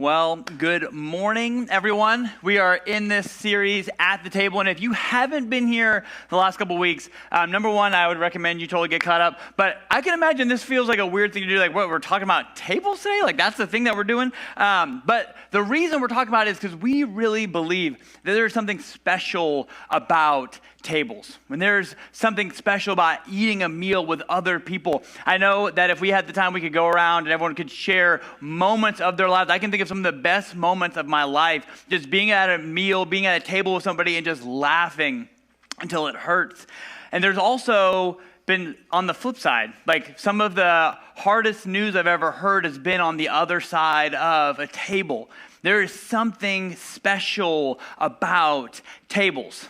Well, good morning, everyone. We are in this series at the table, and if you haven't been here the last couple weeks, number one, I would recommend you totally get caught up. But I can imagine this feels like a weird thing to do. Like, what, we're talking about tables today? Like, that's the thing that we're doing? But the reason we're talking about it is because we really believe that there's something special about tables. When there's something special about eating a meal with other people. I know that if we had the time, we could go around and everyone could share moments of their lives. I can think of some of the best moments of my life, just being at a meal, being at a table with somebody and just laughing until it hurts. And there's also been on the flip side, like some of the hardest news I've ever heard has been on the other side of a table. There is something special about tables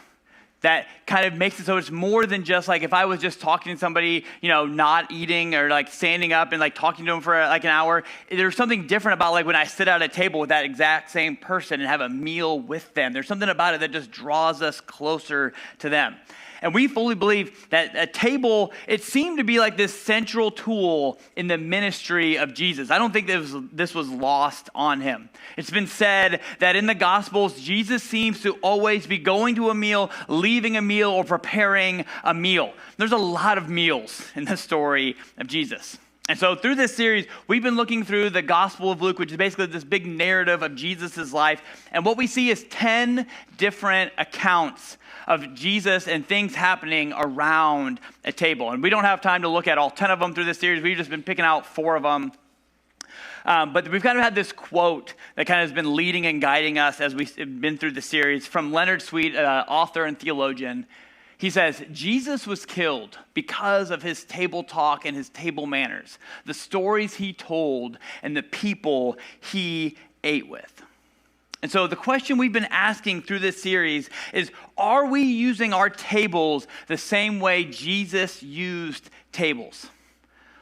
that kind of makes it so it's more than just like if I was just talking to somebody, not eating or like standing up and like talking to them for like an hour. There's something different about like when I sit at a table with that exact same person and have a meal with them. There's something about it that just draws us closer to them. And we fully believe that a table, it seemed to be like this central tool in the ministry of Jesus. I don't think this was lost on him. It's been said that in the Gospels, Jesus seems to always be going to a meal, leaving a meal, or preparing a meal. There's a lot of meals in the story of Jesus. And so through this series, we've been looking through the Gospel of Luke, which is basically this big narrative of Jesus' life. And what we see is 10 different accounts of Jesus and things happening around a table. And we don't have time to look at all 10 of them through this series. We've just been picking out 4 of them. But we've kind of had this quote that kind of has been leading and guiding us as we've been through the series from Leonard Sweet, author and theologian. He says, Jesus was killed because of his table talk and his table manners, the stories he told and the people he ate with. And so the question we've been asking through this series is, are we using our tables the same way Jesus used tables?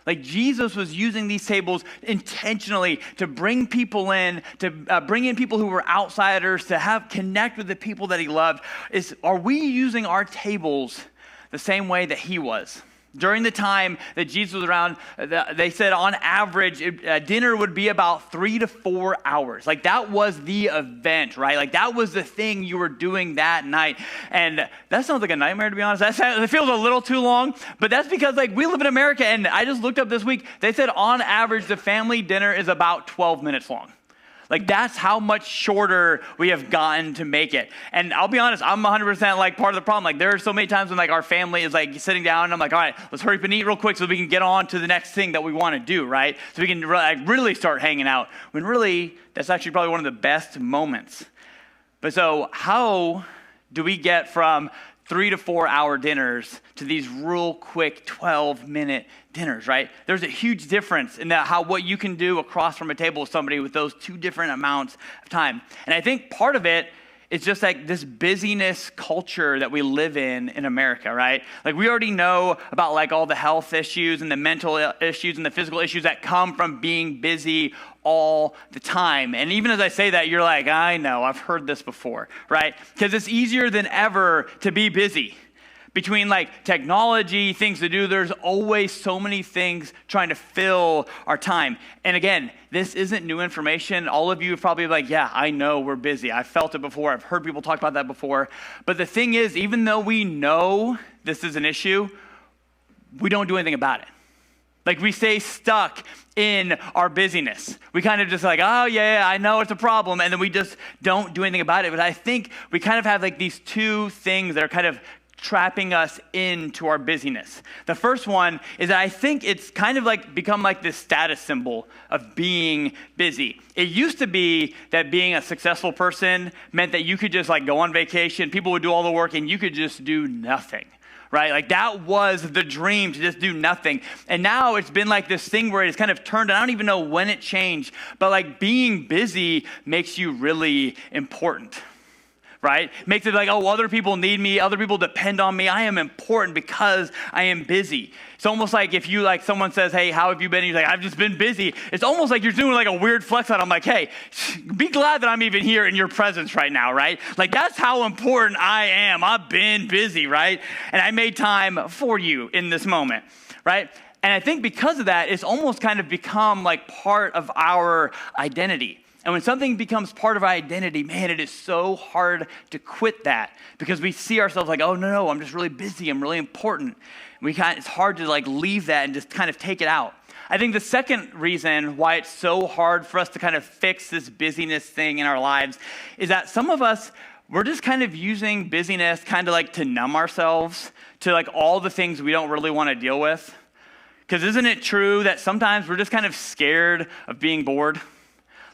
Like Jesus was using these tables intentionally to bring people in, to bring in people who were outsiders, to connect with the people that he loved. Are we using our tables the same way that he was? During the time that Jesus was around, they said on average, dinner would be about 3 to 4 hours. Like that was the event, right? Like that was the thing you were doing that night. And that sounds like a nightmare, to be honest. It feels a little too long, but that's because like we live in America, and I just looked up this week, they said on average, the family dinner is about 12 minutes long. Like that's how much shorter we have gotten to make it. And I'll be honest, I'm 100% like part of the problem. Like there are so many times when like our family is like sitting down and I'm like, all right, let's hurry up and eat real quick so we can get on to the next thing that we want to do, right? So we can really start hanging out. When really, that's actually probably one of the best moments. But so how do we get from 3 to 4 hour dinners to these real quick 12-minute dinners, right? There's a huge difference in what you can do across from a table with somebody with those 2 different amounts of time. And I think part of it is just like this busyness culture that we live in America, right? Like we already know about like all the health issues and the mental issues and the physical issues that come from being busy all the time. And even as I say that, you're like, I know, I've heard this before, right? Because it's easier than ever to be busy. Between like technology, things to do, there's always so many things trying to fill our time. And again, this isn't new information. All of you are probably like, yeah, I know we're busy. I've felt it before. I've heard people talk about that before. But the thing is, even though we know this is an issue, we don't do anything about it. Like we stay stuck in our busyness. We kind of just like, oh yeah, I know it's a problem. And then we just don't do anything about it. But I think we kind of have like these 2 things that are kind of trapping us into our busyness. The first one is that I think it's kind of like become like this status symbol of being busy. It used to be that being a successful person meant that you could just like go on vacation, people would do all the work, and you could just do nothing. Right? Like that was the dream, to just do nothing. And now it's been like this thing where it's kind of turned, I don't even know when it changed, but like being busy makes you really important. Right? Makes it like, oh, other people need me. Other people depend on me. I am important because I am busy. It's almost like if you like someone says, hey, how have you been? And you're like, I've just been busy. It's almost like you're doing like a weird flex on. I'm like, hey, be glad that I'm even here in your presence right now, right? Like that's how important I am. I've been busy, right? And I made time for you in this moment, right? And I think because of that, it's almost kind of become like part of our identity. And when something becomes part of our identity, man, it is so hard to quit that because we see ourselves like, oh, no, I'm just really busy. I'm really important. It's hard to like leave that and just kind of take it out. I think the second reason why it's so hard for us to kind of fix this busyness thing in our lives is that some of us, we're just kind of using busyness kind of like to numb ourselves to like all the things we don't really want to deal with. Because isn't it true that sometimes we're just kind of scared of being bored?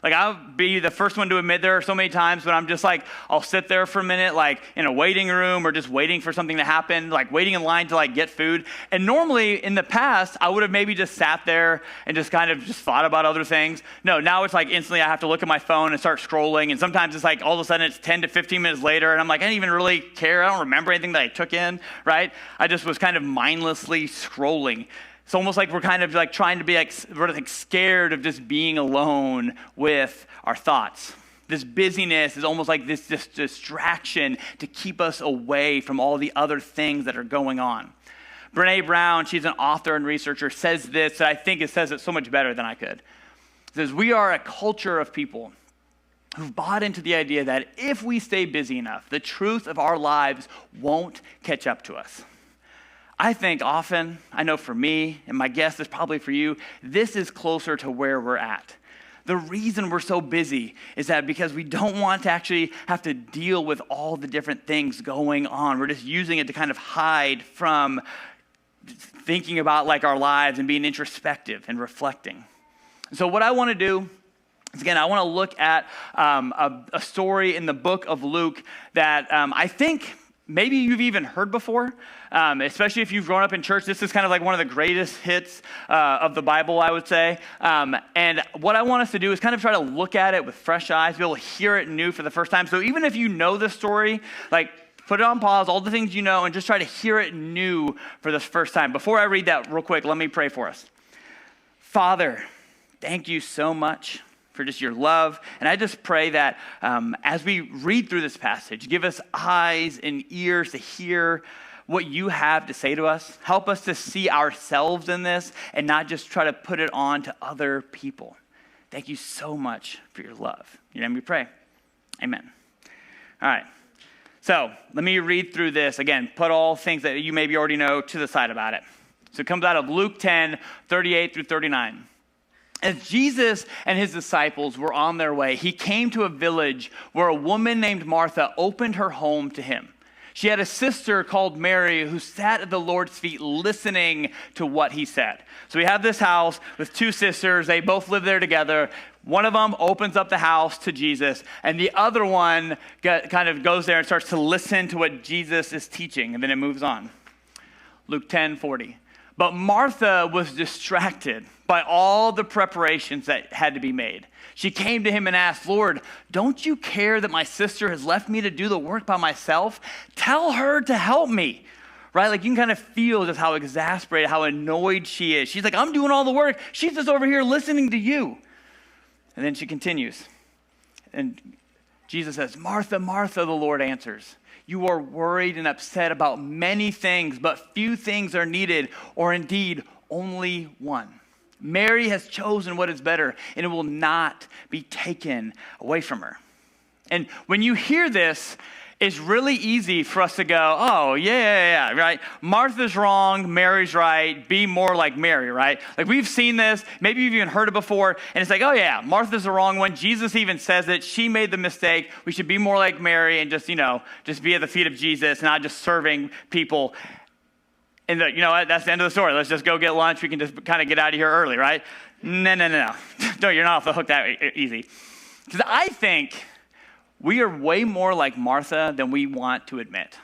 Like I'll be the first one to admit there are so many times when I'm just like, I'll sit there for a minute, like in a waiting room or just waiting for something to happen, like waiting in line to like get food. And normally in the past, I would have maybe just sat there and just kind of just thought about other things. No, now it's like instantly I have to look at my phone and start scrolling. And sometimes it's like all of a sudden it's 10 to 15 minutes later. And I'm like, I didn't even really care. I don't remember anything that I took in, right? I just was kind of mindlessly scrolling. It's almost like we're kind of like trying to be like, we're like scared of just being alone with our thoughts. This busyness is almost like this distraction to keep us away from all the other things that are going on. Brené Brown, she's an author and researcher, says this, and I think it says it so much better than I could. It says, we are a culture of people who've bought into the idea that if we stay busy enough, the truth of our lives won't catch up to us. I think often, I know for me, and my guess is probably for you, this is closer to where we're at. The reason we're so busy is that because we don't want to actually have to deal with all the different things going on. We're just using it to kind of hide from thinking about like our lives and being introspective and reflecting. So what I want to do is, again, I want to look at a story in the book of Luke that I think maybe you've even heard before, especially if you've grown up in church. This is kind of like one of the greatest hits of the Bible, I would say. And what I want us to do is kind of try to look at it with fresh eyes, be able to hear it new for the first time. So even if you know this story, like put it on pause, all the things you know, and just try to hear it new for the first time. Before I read that real quick, let me pray for us. Father, thank you so much for just your love. And I just pray that as we read through this passage, give us eyes and ears to hear what you have to say to us. Help us to see ourselves in this and not just try to put it on to other people. Thank you so much for your love. In your name we pray. Amen. All right. So let me read through this. Again, put all things that you maybe already know to the side about it. So it comes out of Luke 10, 38 through 39. As Jesus and his disciples were on their way, he came to a village where a woman named Martha opened her home to him. She had a sister called Mary who sat at the Lord's feet listening to what he said. So we have this house with two sisters. They both live there together. One of them opens up the house to Jesus, and the other one kind of goes there and starts to listen to what Jesus is teaching, and then it moves on. Luke 10:40. But Martha was distracted by all the preparations that had to be made. She came to him and asked, Lord, don't you care that my sister has left me to do the work by myself? Tell her to help me. Right? Like you can kind of feel just how exasperated, how annoyed she is. She's like, I'm doing all the work. She's just over here listening to you. And then she continues. And Jesus says, Martha, Martha, the Lord answers. You are worried and upset about many things, but few things are needed, or indeed only one. Mary has chosen what is better, and it will not be taken away from her. And when you hear this, it's really easy for us to go, oh, yeah, right? Martha's wrong, Mary's right, be more like Mary, right? Like we've seen this, maybe you've even heard it before, and it's like, oh yeah, Martha's the wrong one. Jesus even says it, she made the mistake. We should be more like Mary and just be at the feet of Jesus, not just serving people. And you know what, that's the end of the story. Let's just go get lunch. We can just kind of get out of here early, right? No. No, you're not off the hook that easy. Because I think we are way more like Martha than we want to admit.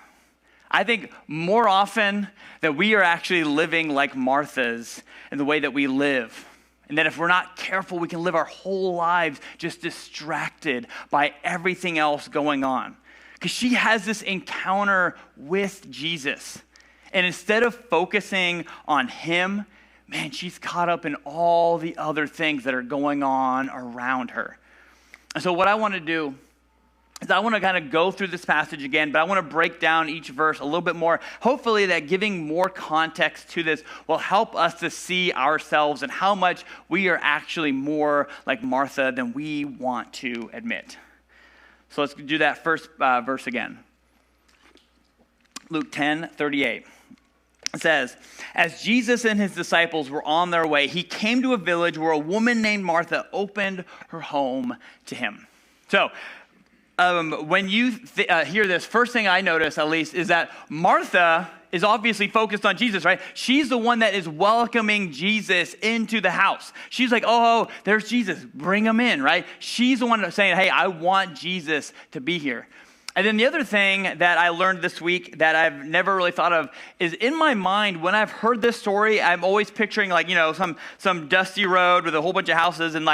I think more often that we are actually living like Marthas in the way that we live. And that if we're not careful, we can live our whole lives just distracted by everything else going on. Because she has this encounter with Jesus. And instead of focusing on him, man, she's caught up in all the other things that are going on around her. And so what I want to do is I want to kind of go through this passage again, but I want to break down each verse a little bit more. Hopefully that giving more context to this will help us to see ourselves and how much we are actually more like Martha than we want to admit. So let's do that first verse again. Luke 10:38. It says, as Jesus and his disciples were on their way, he came to a village where a woman named Martha opened her home to him. So, when you hear this, first thing I notice, at least, is that Martha is obviously focused on Jesus, right? She's the one that is welcoming Jesus into the house. She's like, oh, there's Jesus. Bring him in, right? She's the one that's saying, hey, I want Jesus to be here. And then the other thing that I learned this week that I've never really thought of is in my mind, when I've heard this story, I'm always picturing like, some dusty road with a whole bunch of houses and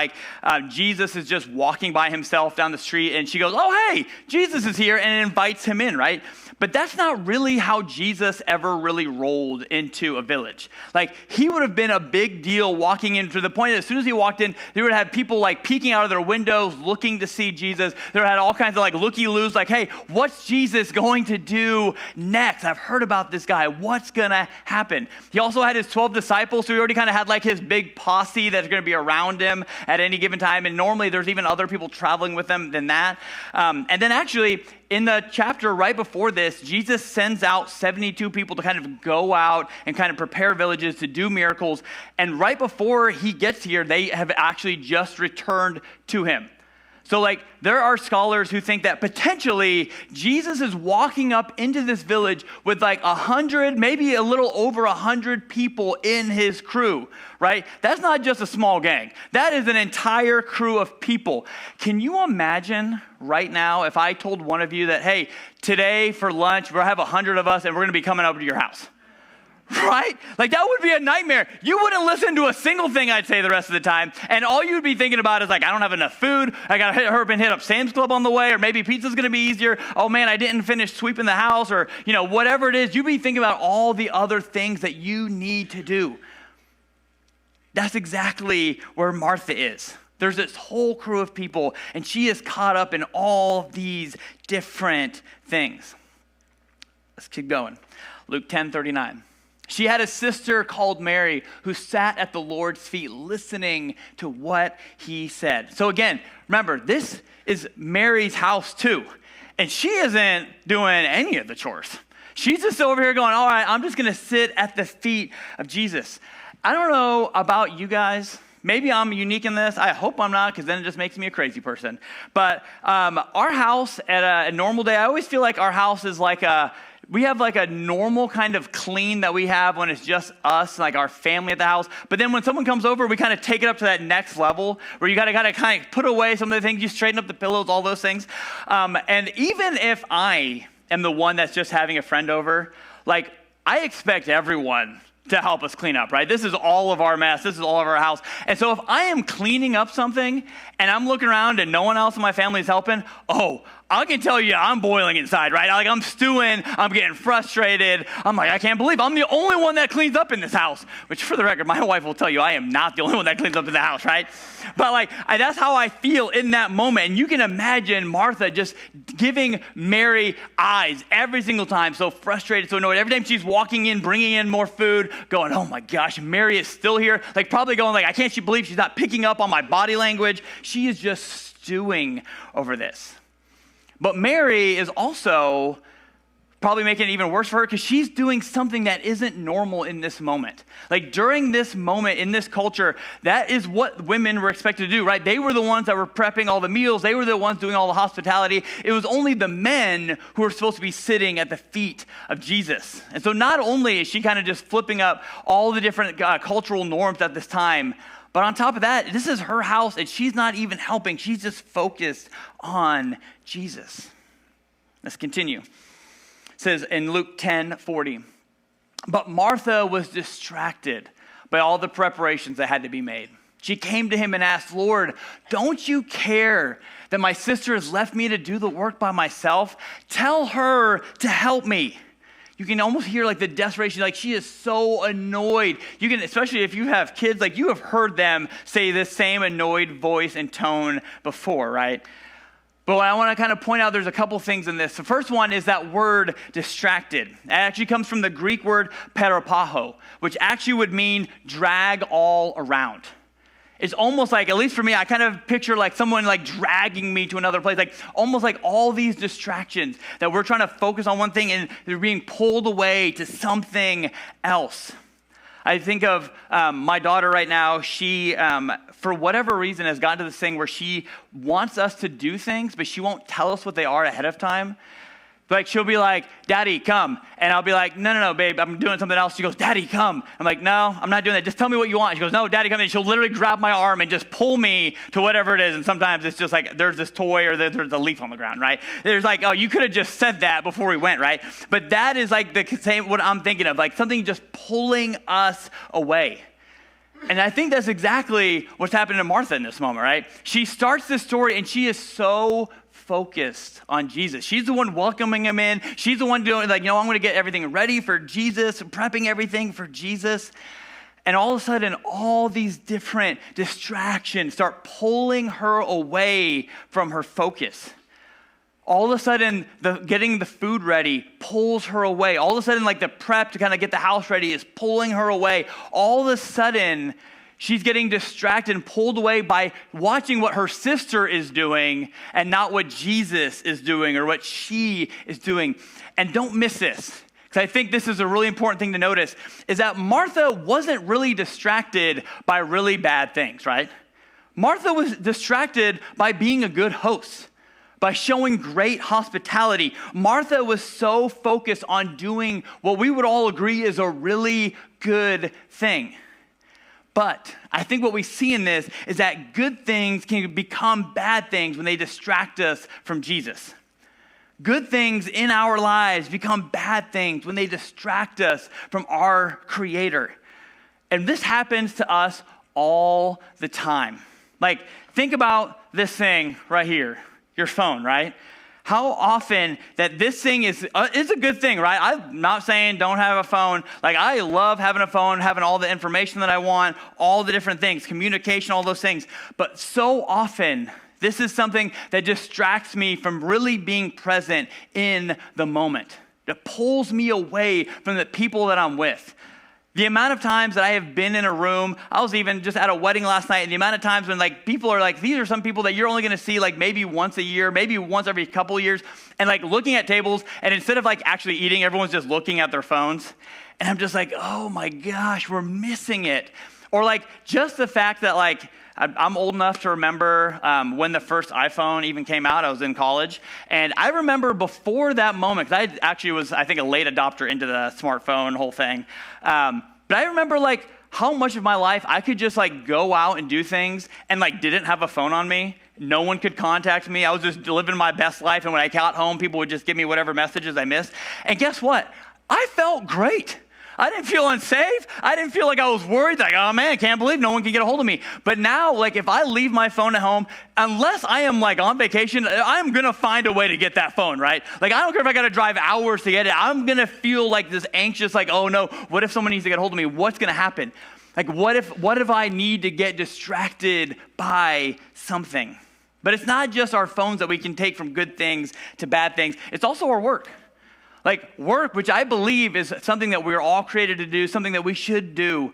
Jesus is just walking by himself down the street and she goes, oh, hey, Jesus is here, and invites him in, right? But that's not really how Jesus ever really rolled into a village. Like, he would have been a big deal walking in, to the point that as soon as he walked in, they would have people like peeking out of their windows looking to see Jesus. They had all kinds of like looky-loos, like, hey, what's Jesus going to do next? I've heard about this guy. What's going to happen? He also had his 12 disciples, so he already kind of had like his big posse that's going to be around him at any given time. And normally there's even other people traveling with them than that. And then actually, in the chapter right before this, Jesus sends out 72 people to kind of go out and kind of prepare villages to do miracles. And right before he gets here, they have actually just returned to him. So there are scholars who think that potentially Jesus is walking up into this village with 100, maybe a little over 100 people in his crew, right? That's not just a small gang. That is an entire crew of people. Can you imagine right now if I told one of you that, hey, today for lunch, we'll have 100 of us and we're going to be coming over to your house? Right? That would be a nightmare. You wouldn't listen to a single thing I'd say the rest of the time. And all you'd be thinking about is I don't have enough food. I got to hit up Sam's Club on the way, or maybe pizza's going to be easier. Oh man, I didn't finish sweeping the house, or whatever it is. You'd be thinking about all the other things that you need to do. That's exactly where Martha is. There's this whole crew of people, and she is caught up in all these different things. Let's keep going. Luke 10:39. She had a sister called Mary who sat at the Lord's feet listening to what he said. So again, remember, this is Mary's house too. And she isn't doing any of the chores. She's just over here going, all right, I'm just going to sit at the feet of Jesus. I don't know about you guys. Maybe I'm unique in this. I hope I'm not, because then it just makes me a crazy person. But our house at a normal day, I always feel like our house is we have a normal kind of clean that we have when it's just us, like our family at the house. But then when someone comes over, we kind of take it up to that next level where you got to kind of put away some of the things, you straighten up the pillows, all those things. And even if I am the one that's just having a friend over, I expect everyone to help us clean up, right? This is all of our mess. This is all of our house. And so if I am cleaning up something and I'm looking around and no one else in my family is helping, I can tell you I'm boiling inside, right? I'm stewing. I'm getting frustrated. I'm I can't believe I'm the only one that cleans up in this house, which for the record, my wife will tell you I am not the only one that cleans up in the house, right? But that's how I feel in that moment. And you can imagine Martha just giving Mary eyes every single time, so frustrated, so annoyed. Every time she's walking in, bringing in more food, going, oh my gosh, Mary is still here. Probably going I can't believe she's not picking up on my body language. She is just stewing over this. But Mary is also probably making it even worse for her because she's doing something that isn't normal in this moment. During this moment in this culture, that is what women were expected to do, right? They were the ones that were prepping all the meals. They were the ones doing all the hospitality. It was only the men who were supposed to be sitting at the feet of Jesus. And so not only is she kind of just flipping up all the different cultural norms at this time, but on top of that, this is her house and she's not even helping. She's just focused on Jesus. Let's continue. It says in Luke 10:40, but Martha was distracted by all the preparations that had to be made. She came to him and asked, Lord, don't you care that my sister has left me to do the work by myself? Tell her to help me. You can almost hear the desperation, she is so annoyed. You can, especially if you have kids, you have heard them say this same annoyed voice and tone before, right? But I want to kind of point out there's a couple things in this. The first one is that word distracted. It actually comes from the Greek word parapaho, which actually would mean drag all around. It's almost like, at least for me, I kind of picture like someone like dragging me to another place, like almost like all these distractions that we're trying to focus on one thing and they're being pulled away to something else. I think of my daughter right now. She, for whatever reason, has gotten to this thing where she wants us to do things, but she won't tell us what they are ahead of time. Like, she'll be like, Daddy, come. And I'll be like, no, babe, I'm doing something else. She goes, Daddy, come. I'm like, no, I'm not doing that. Just tell me what you want. She goes, no, Daddy, come. And she'll literally grab my arm and just pull me to whatever it is. And sometimes it's just like, there's this toy or there's a leaf on the ground, right? There's like, oh, you could have just said that before we went, right? But that is like the same, what I'm thinking of, like something just pulling us away. And I think that's exactly what's happening to Martha in this moment, right? She starts this story and she is so focused on Jesus. She's the one welcoming him in. She's the one doing like, I'm going to get everything ready for Jesus, prepping everything for Jesus. And all of a sudden, all these different distractions start pulling her away from her focus. All of a sudden, getting the food ready pulls her away. All of a sudden, like the prep to kind of get the house ready is pulling her away. All of a sudden, she's getting distracted and pulled away by watching what her sister is doing and not what Jesus is doing or what she is doing. And don't miss this, because I think this is a really important thing to notice, is that Martha wasn't really distracted by really bad things, right? Martha was distracted by being a good host, by showing great hospitality. Martha was so focused on doing what we would all agree is a really good thing. But I think what we see in this is that good things can become bad things when they distract us from Jesus. Good things in our lives become bad things when they distract us from our Creator. And this happens to us all the time. Like, think about this thing right here, your phone, right? How often that this thing is a good thing, right? I'm not saying don't have a phone. Like, I love having a phone, having all the information that I want, all the different things, communication, all those things. But so often, this is something that distracts me from really being present in the moment. That pulls me away from the people that I'm with. The amount of times that I have been in a room, I was even just at a wedding last night, and the amount of times when like people are like, these are some people that you're only going to see like maybe once a year, maybe once every couple of years, and like looking at tables, and instead of like actually eating, everyone's just looking at their phones. And I'm just like, oh my gosh, we're missing it. Or like just the fact that like, I'm old enough to remember when the first iPhone even came out. I was in college. And I remember before that moment, because I actually was, I think, a late adopter into the smartphone whole thing. But I remember like how much of my life I could just like go out and do things and like didn't have a phone on me. No one could contact me. I was just living my best life. And when I got home, people would just give me whatever messages I missed. And guess what? I felt great. I didn't feel unsafe. I didn't feel like I was worried, like, oh man, I can't believe no one can get a hold of me. But now, like, if I leave my phone at home, unless I am like on vacation, I'm gonna find a way to get that phone, right? Like, I don't care if I gotta drive hours to get it. I'm gonna feel like this anxious, like, oh no, what if someone needs to get a hold of me? What's gonna happen? Like, what if I need to get distracted by something? But it's not just our phones that we can take from good things to bad things. It's also our work. Like work, which I believe is something that we're all created to do, something that we should do.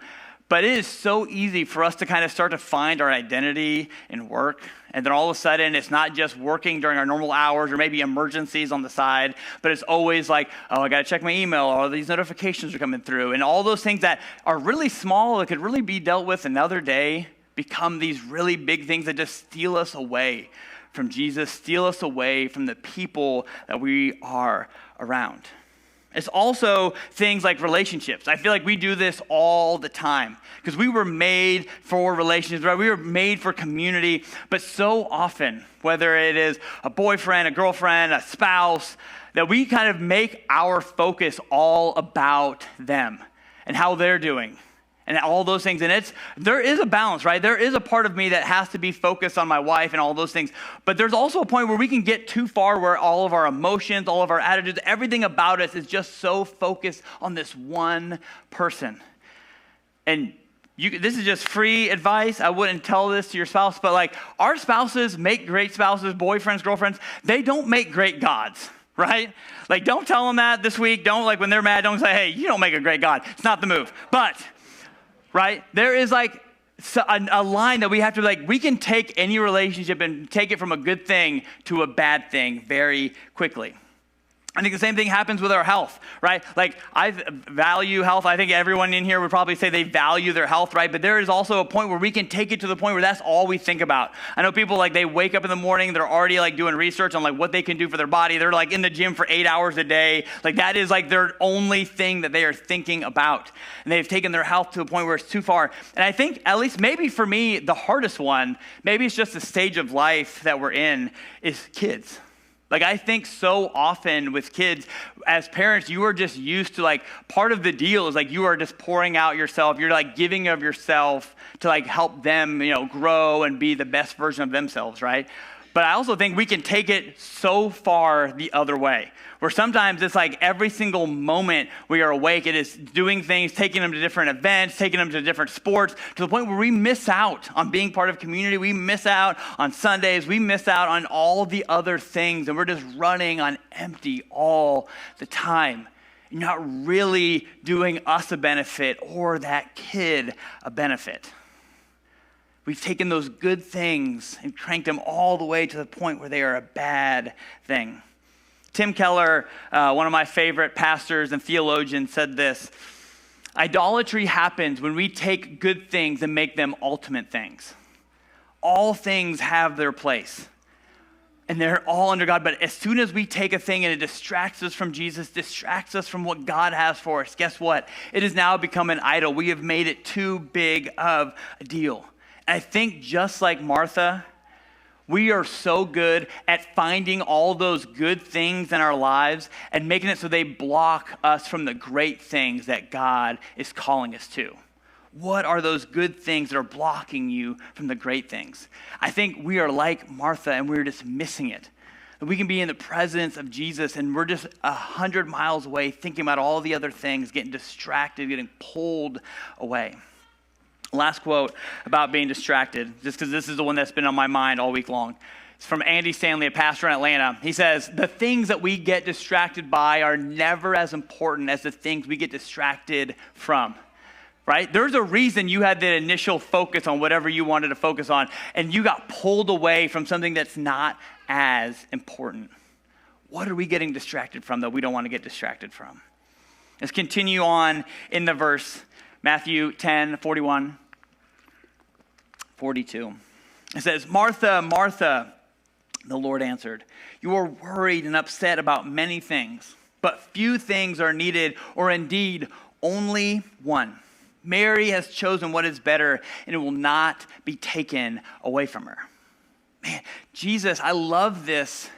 But it is so easy for us to kind of start to find our identity in work. And then all of a sudden, it's not just working during our normal hours or maybe emergencies on the side, but it's always like, oh, I got to check my email, or these notifications are coming through. And all those things that are really small, that could really be dealt with another day, become these really big things that just steal us away from Jesus, steal us away from the people that we are around. It's also things like relationships. I feel like we do this all the time because we were made for relationships, right? We were made for community, but so often, whether it is a boyfriend, a girlfriend, a spouse, that we kind of make our focus all about them and how they're doing. And all those things. And there is a balance, right? There is a part of me that has to be focused on my wife and all those things. But there's also a point where we can get too far where all of our emotions, all of our attitudes, everything about us is just so focused on this one person. And This is just free advice. I wouldn't tell this to your spouse, but like our spouses make great spouses, boyfriends, girlfriends. They don't make great gods, right? Like don't tell them that this week. Don't like when they're mad, don't say, hey, you don't make a great God. It's not the move. But, right, there is like a line that we have to like, we can take any relationship and take it from a good thing to a bad thing very quickly. I think the same thing happens with our health, right? Like I value health. I think everyone in here would probably say they value their health, right? But there is also a point where we can take it to the point where that's all we think about. I know people like they wake up in the morning, they're already like doing research on like what they can do for their body. They're like in the gym for 8 hours a day. Like that is like their only thing that they are thinking about. And they've taken their health to a point where it's too far. And I think at least maybe for me, the hardest one, maybe it's just the stage of life that we're in is kids. Like I think so often with kids, as parents, you are just used to like, part of the deal is like you are just pouring out yourself. You're like giving of yourself to like help them, grow and be the best version of themselves, right? But I also think we can take it so far the other way, where sometimes it's like every single moment we are awake, it is doing things, taking them to different events, taking them to different sports, to the point where we miss out on being part of community. We miss out on Sundays. We miss out on all the other things, and we're just running on empty all the time. You're not really doing us a benefit or that kid a benefit. We've taken those good things and cranked them all the way to the point where they are a bad thing. Tim Keller, one of my favorite pastors and theologians, said this: idolatry happens when we take good things and make them ultimate things. All things have their place, and they're all under God. But as soon as we take a thing and it distracts us from Jesus, distracts us from what God has for us, guess what? It has now become an idol. We have made it too big of a deal. I think just like Martha, we are so good at finding all those good things in our lives and making it so they block us from the great things that God is calling us to. What are those good things that are blocking you from the great things? I think we are like Martha and we're just missing it. We can be in the presence of Jesus and we're just 100 miles away thinking about all the other things, getting distracted, getting pulled away. Last quote about being distracted, just because this is the one that's been on my mind all week long. It's from Andy Stanley, a pastor in Atlanta. He says, the things that we get distracted by are never as important as the things we get distracted from, right? There's a reason you had that initial focus on whatever you wanted to focus on, and you got pulled away from something that's not as important. What are we getting distracted from that we don't want to get distracted from? Let's continue on in the verse. Matthew 10, 41, 42. It says, Martha, Martha, the Lord answered, you are worried and upset about many things, but few things are needed, or indeed only one. Mary has chosen what is better, and it will not be taken away from her. Man, Jesus, I love this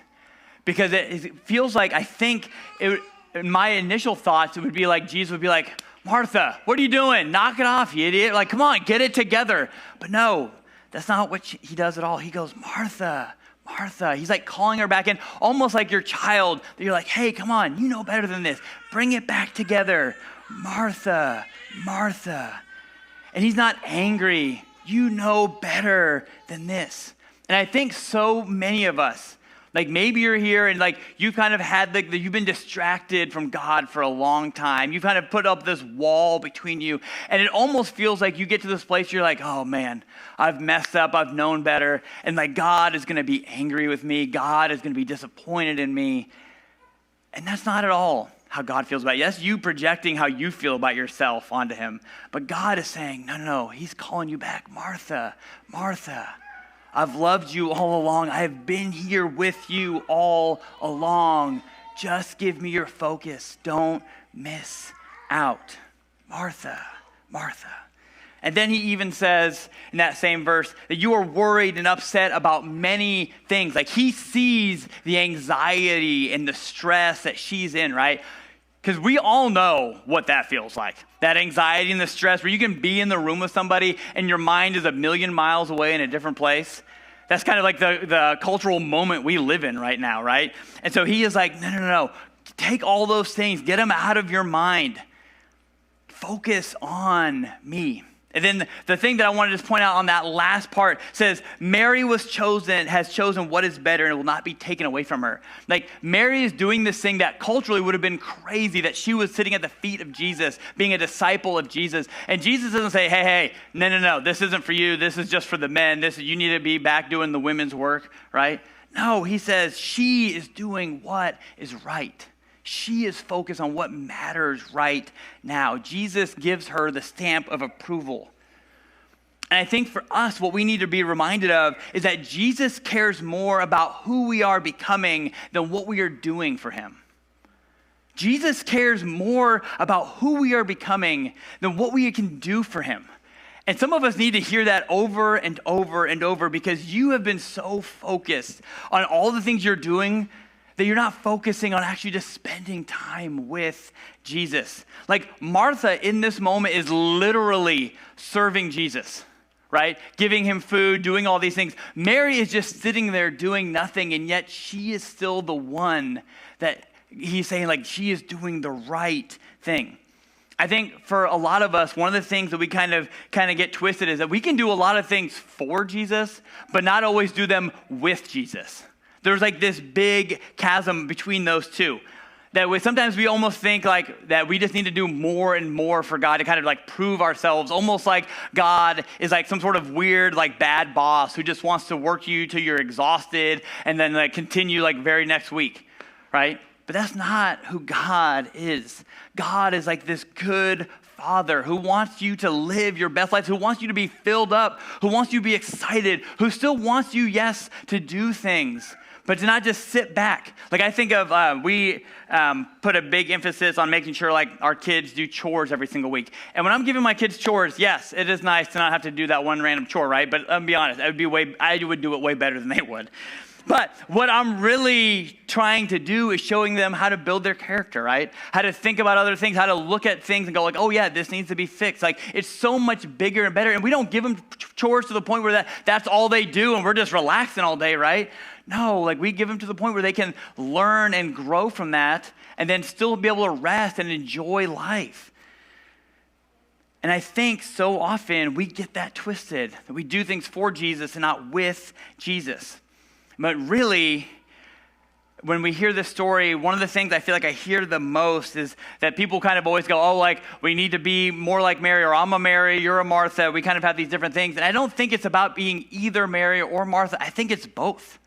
because it feels like, I think, in my initial thoughts, it would be like, Jesus would be like, Martha, what are you doing? Knock it off, you idiot. Like, come on, get it together. But no, that's not what he does at all. He goes, Martha, Martha. He's like calling her back in, almost like your child. You're like, hey, come on, you know better than this. Bring it back together. Martha, Martha. And he's not angry. You know better than this. And I think so many of us, like maybe you're here and like you've kind of had you've been distracted from God for a long time. You've kind of put up this wall between you, and it almost feels like you get to this place you're like, oh man, I've messed up, I've known better, and like God is going to be angry with me. God is going to be disappointed in me. And that's not at all how God feels about you. That's you projecting how you feel about yourself onto him. But God is saying, no, he's calling you back. Martha, Martha. I've loved you all along. I have been here with you all along. Just give me your focus. Don't miss out. Martha, Martha. And then he even says in that same verse that you are worried and upset about many things. Like he sees the anxiety and the stress that she's in, right? Because we all know what that feels like. That anxiety and the stress where you can be in the room with somebody and your mind is a million miles away in a different place. That's kind of like the cultural moment we live in right now, right? And so he is like, no. Take all those things. Get them out of your mind. Focus on me. And then the thing that I want to just point out on that last part says, Mary has chosen what is better and it will not be taken away from her. Like Mary is doing this thing that culturally would have been crazy, that she was sitting at the feet of Jesus, being a disciple of Jesus. And Jesus doesn't say, hey, no, this isn't for you. This is just for the men. You need to be back doing the women's work, right? No, he says she is doing what is right. She is focused on what matters right now. Jesus gives her the stamp of approval. And I think for us, what we need to be reminded of is that Jesus cares more about who we are becoming than what we are doing for him. Jesus cares more about who we are becoming than what we can do for him. And some of us need to hear that over and over and over because you have been so focused on all the things you're doing that you're not focusing on actually just spending time with Jesus. Like Martha in this moment is literally serving Jesus, right? Giving him food, doing all these things. Mary is just sitting there doing nothing, and yet she is still the one that he's saying like she is doing the right thing. I think for a lot of us, one of the things that we kind of get twisted is that we can do a lot of things for Jesus, but not always do them with Jesus. There's like this big chasm between those two. Sometimes we almost think like that we just need to do more and more for God to kind of like prove ourselves, almost like God is like some sort of weird like bad boss who just wants to work you till you're exhausted and then like continue like very next week, right? But that's not who God is. God is like this good Father who wants you to live your best life, who wants you to be filled up, who wants you to be excited, who still wants you, yes, to do things, but to not just sit back. Like I think of, we put a big emphasis on making sure like our kids do chores every single week. And when I'm giving my kids chores, yes, it is nice to not have to do that one random chore, right? But I'll be honest, I would do it way better than they would. But what I'm really trying to do is showing them how to build their character, right? How to think about other things, how to look at things and go like, oh yeah, this needs to be fixed. Like it's so much bigger and better. And we don't give them chores to the point where that's all they do and we're just relaxing all day, right? No, like we give them to the point where they can learn and grow from that and then still be able to rest and enjoy life. And I think so often we get that twisted, that we do things for Jesus and not with Jesus. But really, when we hear this story, one of the things I feel like I hear the most is that people kind of always go, oh, like, we need to be more like Mary, or I'm a Mary, you're a Martha. We kind of have these different things. And I don't think it's about being either Mary or Martha. I think it's both.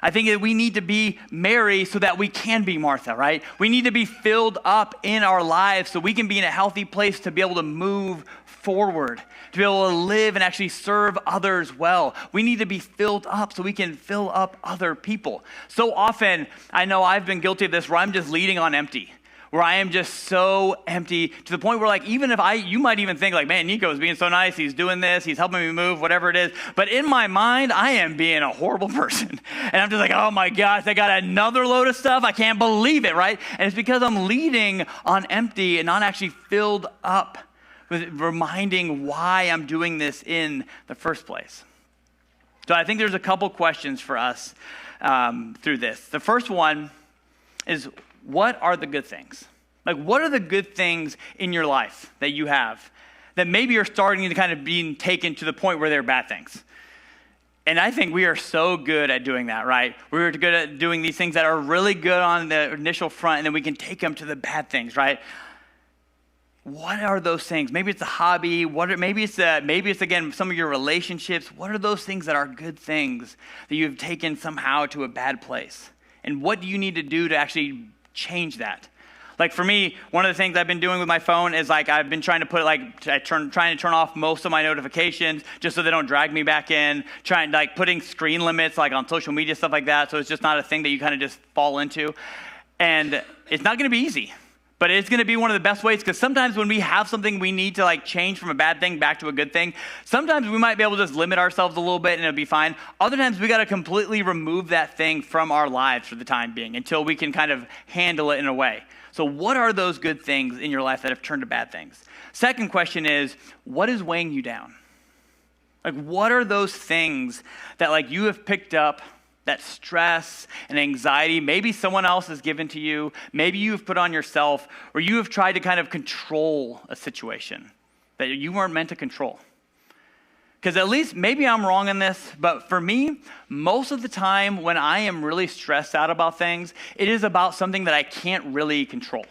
I think that we need to be Mary so that we can be Martha, right? We need to be filled up in our lives so we can be in a healthy place to be able to move forward, to be able to live and actually serve others well. We need to be filled up so we can fill up other people. So often, I know I've been guilty of this where I'm just leading on empty, where I am just so empty to the point where like, even if you might even think like, man, Nico's being so nice. He's doing this. He's helping me move, whatever it is. But in my mind, I am being a horrible person. And I'm just like, oh my gosh, I got another load of stuff. I can't believe it, right? And it's because I'm leading on empty and not actually filled up with reminding why I'm doing this in the first place. So I think there's a couple questions for us through this. The first one is, what are the good things? Like, what are the good things in your life that you have that maybe you're starting to kind of being taken to the point where they're bad things? And I think we are so good at doing that, right? We're good at doing these things that are really good on the initial front, and then we can take them to the bad things, right? What are those things? Maybe it's a hobby. Maybe it's again some of your relationships. What are those things that are good things that you've taken somehow to a bad place? And what do you need to do to actually change that? Like for me, one of the things I've been doing with my phone is like I've been trying to put trying to turn off most of my notifications just so they don't drag me back in. Trying like putting screen limits like on social media, stuff like that, so it's just not a thing that you kind of just fall into. And it's not going to be easy. But it's going to be one of the best ways, because sometimes when we have something we need to like change from a bad thing back to a good thing, sometimes we might be able to just limit ourselves a little bit and it'll be fine. Other times we got to completely remove that thing from our lives for the time being until we can kind of handle it in a way. So what are those good things in your life that have turned to bad things? Second question is, what is weighing you down? Like, what are those things that like you have picked up, that stress and anxiety, maybe someone else has given to you, maybe you've put on yourself, or you have tried to kind of control a situation that you weren't meant to control, Because at least maybe I'm wrong in this, but for me, most of the time when I am really stressed out about things, it is about something that I can't really control.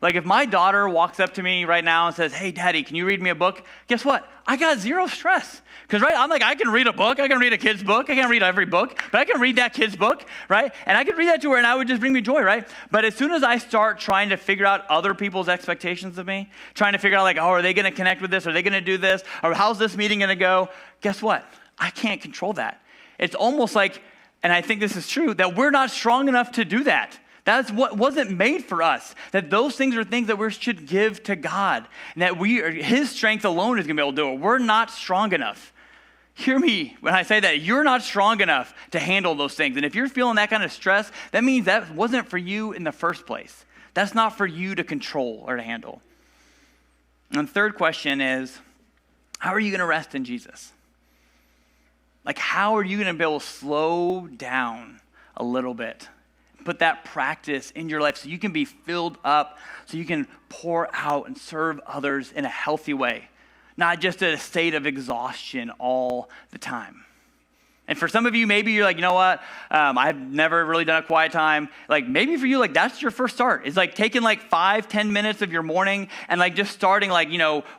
Like if my daughter walks up to me right now and says, "Hey, Daddy, can you read me a book?" Guess what? I got zero stress. Because I'm like, I can read a book. I can read a kid's book. I can't read every book, but I can read that kid's book, right? And I could read that to her and I would just bring me joy, right? But as soon as I start trying to figure out other people's expectations of me, trying to figure out like, oh, are they going to connect with this? Are they going to do this? Or how's this meeting going to go? Guess what? I can't control that. It's almost like, and I think this is true, that we're not strong enough to do that. That's what wasn't made for us. That those things are things that we should give to God. And that His strength alone is going to be able to do it. We're not strong enough. Hear me when I say that. You're not strong enough to handle those things. And if you're feeling that kind of stress, that means that wasn't for you in the first place. That's not for you to control or to handle. And the third question is, how are you going to rest in Jesus? Like, how are you going to be able to slow down a little bit? Put that practice in your life so you can be filled up, so you can pour out and serve others in a healthy way, not just in a state of exhaustion all the time. And for some of you, maybe you're like, you know what? I've never really done a quiet time. Like maybe for you, like that's your first start. It's like taking like 5-10 minutes of your morning and like just starting like,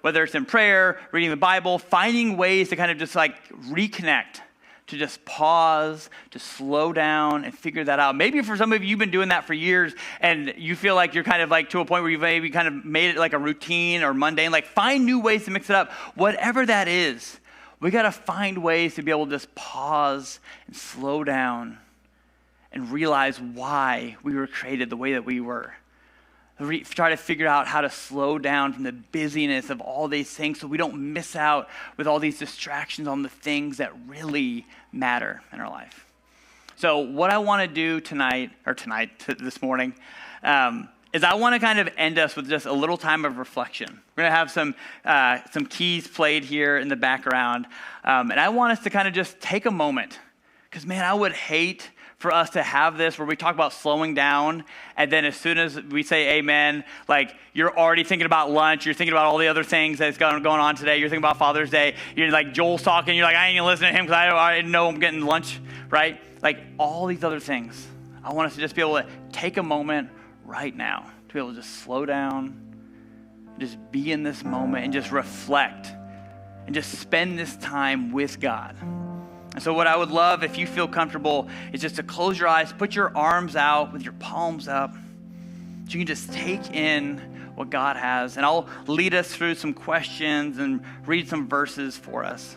whether it's in prayer, reading the Bible, finding ways to kind of just like reconnect, to just pause, to slow down and figure that out. Maybe for some of you, you've been doing that for years and you feel like you're kind of like to a point where you've maybe kind of made it like a routine or mundane. Like find new ways to mix it up. Whatever that is, we got to find ways to be able to just pause and slow down and realize why we were created the way that we were. Try to figure out how to slow down from the busyness of all these things so we don't miss out with all these distractions on the things that really matter in our life. So what I want to do this morning, is I want to kind of end us with just a little time of reflection. We're going to have some keys played here in the background, and I want us to kind of just take a moment, because man, I would hate for us to have this where we talk about slowing down, and then as soon as we say amen, like you're already thinking about lunch, you're thinking about all the other things that's going on today, you're thinking about Father's Day, you're like Joel's talking, you're like, I ain't gonna listen to him because I didn't know I'm getting lunch, right? Like all these other things. I want us to just be able to take a moment right now to be able to just slow down, just be in this moment and just reflect and just spend this time with God. And so what I would love, if you feel comfortable, is just to close your eyes, put your arms out with your palms up, so you can just take in what God has. And I'll lead us through some questions and read some verses for us.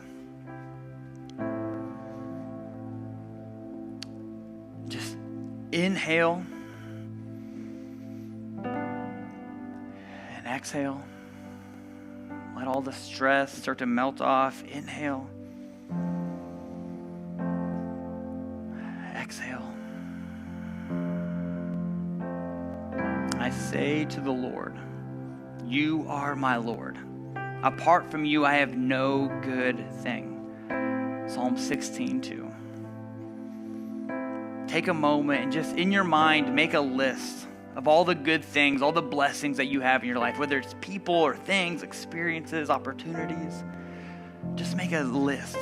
Just inhale and exhale. Let all the stress start to melt off. Inhale. Exhale. I say to the Lord, you are my Lord. Apart from you, I have no good thing. Psalm 16:2. Take a moment and just in your mind, make a list of all the good things, all the blessings that you have in your life, whether it's people or things, experiences, opportunities. Just make a list.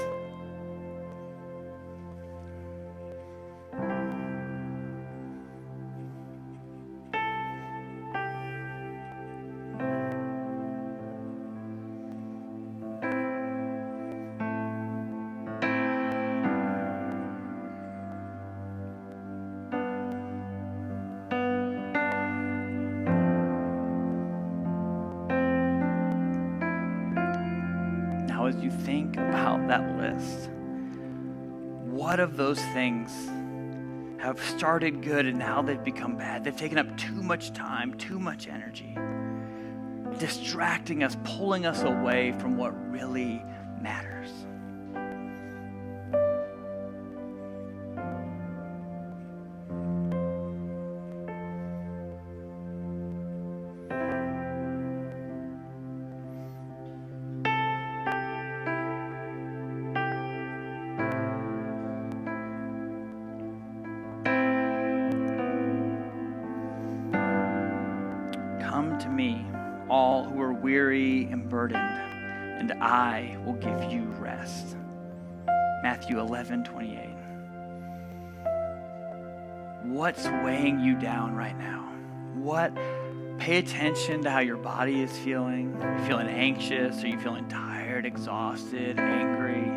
As you think about that list, what of those things have started good and now they've become bad? They've taken up too much time, too much energy, distracting us, pulling us away from what really matters. Come to me, all who are weary and burdened, and I will give you rest. Matthew 11:28. What's weighing you down right now? Pay attention to how your body is feeling. Are you feeling anxious? Are you feeling tired, exhausted, angry?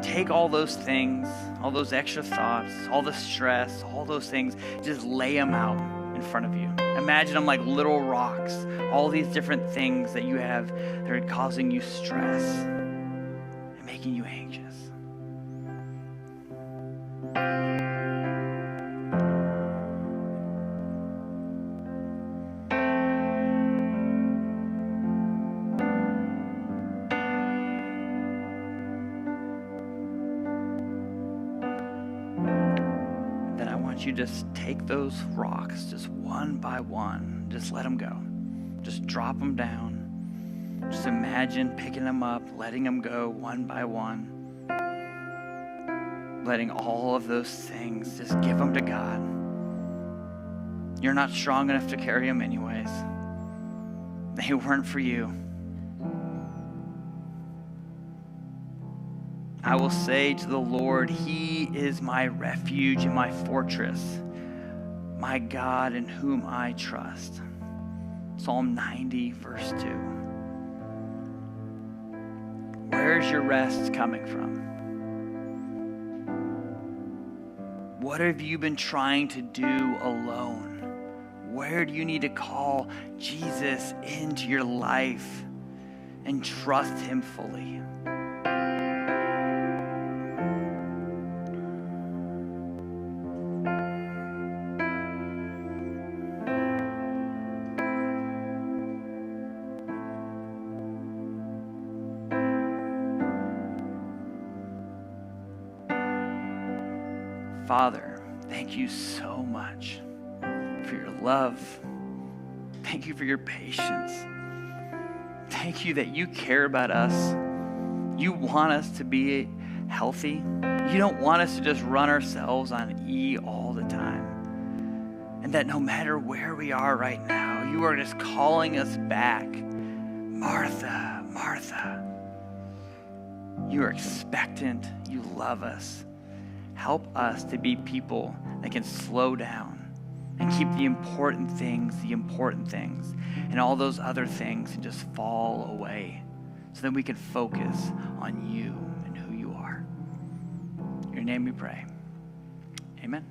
Take all those things, all those extra thoughts, all the stress, all those things, just lay them out in front of you. Imagine them like little rocks, all these different things that you have that are causing you stress and making you anxious. You just take those rocks just one by one, just let them go, just drop them down. Just imagine picking them up, letting them go one by one, letting all of those things, just give them to God. You're not strong enough to carry them anyways. They weren't for you. I will say to the Lord, He is my refuge and my fortress, my God in whom I trust. Psalm 90, verse 2. Where's your rest coming from? What have you been trying to do alone? Where do you need to call Jesus into your life and trust Him fully? Father, thank you so much for your love. Thank you for your patience. Thank you that you care about us. You want us to be healthy. You don't want us to just run ourselves on E all the time. And that no matter where we are right now, you are just calling us back. Martha, Martha. You are expectant. You love us. Help us to be people that can slow down and keep the important things, and all those other things can just fall away so that we can focus on you and who you are. In your name we pray. Amen.